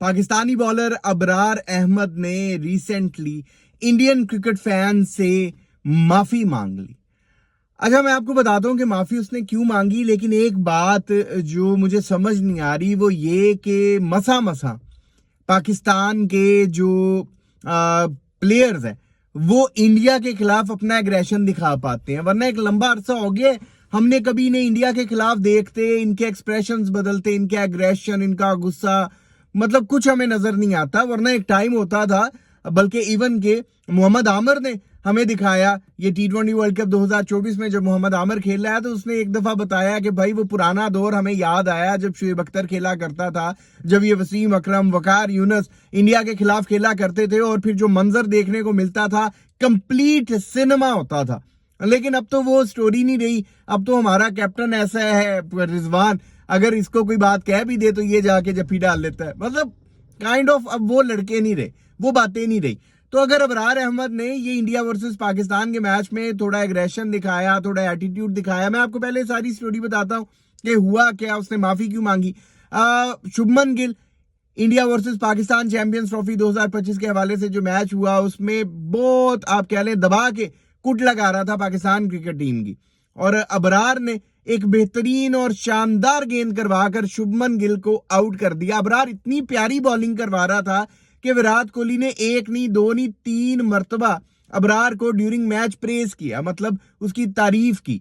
Pakistani bowler Abrar Ahmad ने recently Indian cricket fan से माफी मांग ली। अच्छा, मैं आपको बताता हूं कि माफी उसने क्यों मांगी, लेकिन एक बात जो मुझे समझ नहीं आ रही वो ये कि मसा पाकिस्तान के जो प्लेयर्स हैं वो इंडिया के खिलाफ अपना एग्रेशन दिखा पाते हैं, वरना एक लंबा अरसा हो गया हमने कभी इन्हें इंडिया के खिलाफ देखते, इनके एक्सप्रेशंस बदलते, इनके एग्रेशन, इनका गुस्सा, मतलब कुछ हमें नजर नहीं आता। वरना एक टाइम होता था, बल्कि इवन के मोहम्मद आमिर ने हमें दिखाया, ये T20 वर्ल्ड कप 2024 में जब मोहम्मद आमिर खेल रहा है तो उसने एक दफा बताया कि भाई वो पुराना दौर हमें याद आया जब शुएब अख्तर खेला करता था, जब ये वसीम अकरम, वकार यूनुस इंडिया के खिलाफ खेला करते थे और फिर जो मंजर देखने को मिलता था कंप्लीट सिनेमा होता था। लेकिन अब तो वो स्टोरी नहीं रही। अब तो हमारा कैप्टन ऐसा है रिजवान, अगर इसको कोई बात कह भी दे तो ये जाके जफ्फी डाल लेता है, मतलब काइंड ऑफ अब वो लड़के नहीं रहे, वो बातें नहीं रही। तो अगर अबरार अहमद ने ये इंडिया वर्सेस पाकिस्तान के मैच में थोड़ा एग्रेशन दिखाया, थोड़ा एटीट्यूड दिखाया, मैं आपको पहले सारी स्टोरी बताता हूं कि हुआ क्या, उसने माफी क्यों मांगी। Shubman Gill India versus Pakistan champions trophy 2025 के हवाले से जो मैच हुआ उसमें बहुत आप कह लें दबा के कुट लगा रहा था पाकिस्तान क्रिकेट टीम की, और अबरार ने एक बेहतरीन और शानदार गेंद करवाकर शुभमन गिल को आउट कर दिया। अबरार इतनी प्यारी बॉलिंग करवा रहा था कि विराट कोहली ने एक नहीं, दो नहीं, 3 मरतबा अबरार को ड्यूरिंग मैच प्रेज किया, मतलब उसकी तारीफ की।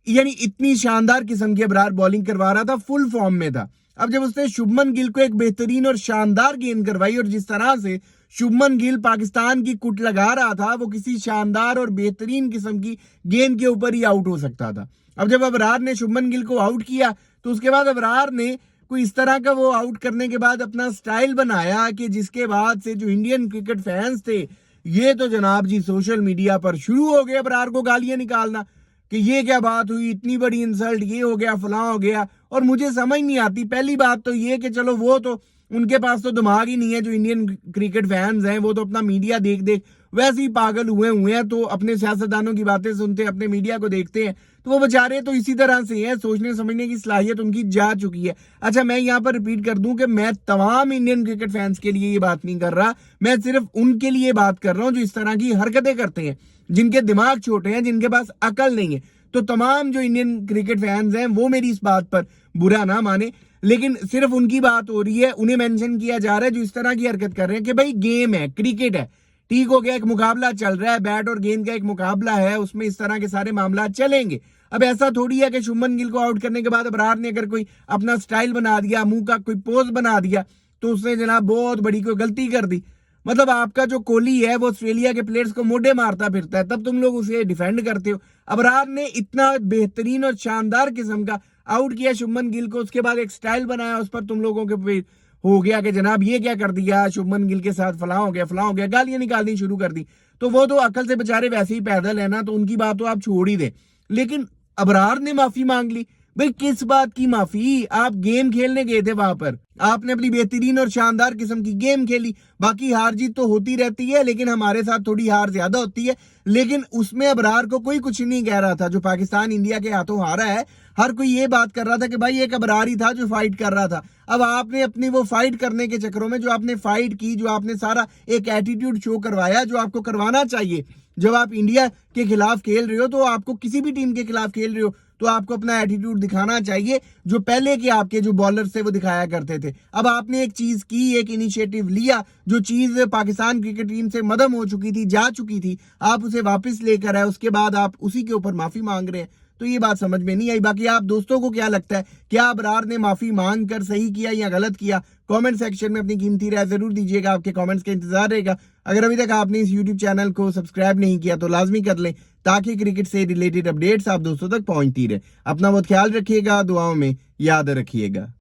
यानी इतनी शानदार किस्म की अबरार बॉलिंग करवा रहा था, फुल फॉर्म में था। अब जब उसने शुभमन गिल को एक बेहतरीन और शानदार गेंद करवाई, और जिस तरह से शुभमन गिल पाकिस्तान की कुट लगा रहा था, वो किसी शानदार और बेहतरीन किस्म की गेंद के ऊपर ही आउट हो सकता था। अब जब अबरार ने शुभमन गिल को आउट किया तो उसके बाद अबरार ने कोई इस तरह का वो आउट करने के बाद अपना स्टाइल बनाया कि जिसके बाद से जो इंडियन क्रिकेट फैंस थे ये तो जनाब जी सोशल मीडिया पर शुरू हो गए अबरार को गालियां निकालना कि ये क्या बात हुई, इतनी बड़ी इंसल्ट, ये हो गया, फलां हो गया। और मुझे समझ नहीं आती, पहली बात तो ये कि चलो वो तो उनके पास तो दिमाग ही नहीं है, जो इंडियन क्रिकेट फैंस हैं वो तो अपना मीडिया देख देख वैसे ही पागल हुए हैं, तो अपने सियासतदानों की बातें सुनते, अपने मीडिया को देखते हैं, तो वो बेचारे तो इसी तरह से हैं, सोचने समझने की सलाहियत उनकी जा चुकी है। अच्छा, मैं यहाँ पर रिपीट कर दूं कि मैं तमाम इंडियन क्रिकेट फैंस के लिए ये बात नहीं कर रहा, मैं सिर्फ उनके लिए बात कर रहा हूँ जो इस तरह की हरकतें करते हैं, जिनके दिमाग छोटे हैं, जिनके पास अकल नहीं है। तो तमाम जो इंडियन क्रिकेट फैंस हैं वो मेरी इस बात पर बुरा ना माने, लेकिन सिर्फ उनकी बात हो रही है, उन्हें मेंशन किया जा रहा है जो इस तरह की हरकत कर रहे हैं कि भाई गेम है, क्रिकेट है, ठीक हो गया, एक मुकाबला चल रहा है, बैट और गेंद का एक मुकाबला है, उसमें इस तरह के सारे मामला चलेंगे। अब ऐसा थोड़ी है कि शुभमन गिल को आउट करने के बाद अबरार ने अगर कोई अपना स्टाइल बना दिया, मुंह का कोई पोज बना दिया, तो उसने जनाब बहुत बड़ी कोई गलती कर दी। मतलब आपका जो कोहली है वो ऑस्ट्रेलिया के प्लेयर्स को मोढ़े मारता फिरता है, तब तुम लोग उसे डिफेंड करते हो। अबरार ने इतना बेहतरीन और शानदार किस्म का आउट किया शुभमन गिल को, उसके बाद एक स्टाइल बनाया, उस पर तुम लोगों के हो गया कि जनाब ये क्या कर दिया, शुभमन गिल के साथ फलां हो गया, फलां हो गया, गालियां निकालनी शुरू कर दी। तो वो तो अकल से बेचारे वैसे ही पैदल है ना, तो उनकी बात तो आप छोड़ ही दे। लेकिन अबरार ने माफी मांग ली, भाई किस बात की माफी? आप गेम खेलने गए थे वहां पर, आपने अपनी बेहतरीन और शानदार किस्म की गेम खेली, बाकी हार जीत तो होती रहती है, लेकिन हमारे साथ थोड़ी हार ज्यादा होती है। लेकिन उसमें अबरार को कोई कुछ नहीं कह रहा था, जो पाकिस्तान इंडिया के हाथों हारा है, हर कोई ये बात कर रहा था कि भाई एक अबरार ही था जो फाइट कर रहा था। अब आपने अपनी वो फाइट करने के चक्करों में जो आपने फाइट की, जो आपने सारा एक एटीट्यूड शो करवाया जो आपको करवाना चाहिए, जब आप इंडिया के खिलाफ खेल रहे हो, तो आपको किसी भी टीम के खिलाफ खेल रहे हो तो आपको अपना एटीट्यूड दिखाना चाहिए जो पहले के आपके जो बॉलर्स थे वो दिखाया करते थे। अब आपने एक चीज की, एक इनिशिएटिव लिया, जो चीज पाकिस्तान क्रिकेट टीम से मदम हो चुकी थी, जा चुकी थी, आप उसे वापस लेकर आए, उसके बाद आप उसी के ऊपर माफी मांग रहे हैं, तो ये बात समझ में नहीं आई। बाकी आप दोस्तों को क्या लगता है, क्या अबरार ने माफी मांग कर सही किया या गलत किया? कमेंट सेक्शन में अपनी कीमती राय जरूर दीजिएगा, आपके कमेंट्स का इंतजार रहेगा। अगर अभी तक आपने इस यूट्यूब चैनल को सब्सक्राइब नहीं किया तो लाजमी कर लें, ताकि क्रिकेट से रिलेटेड अपडेट्स आप दोस्तों तक पहुंचती रहे। अपना बहुत ख्याल रखिएगा, दुआओं में याद रखिएगा।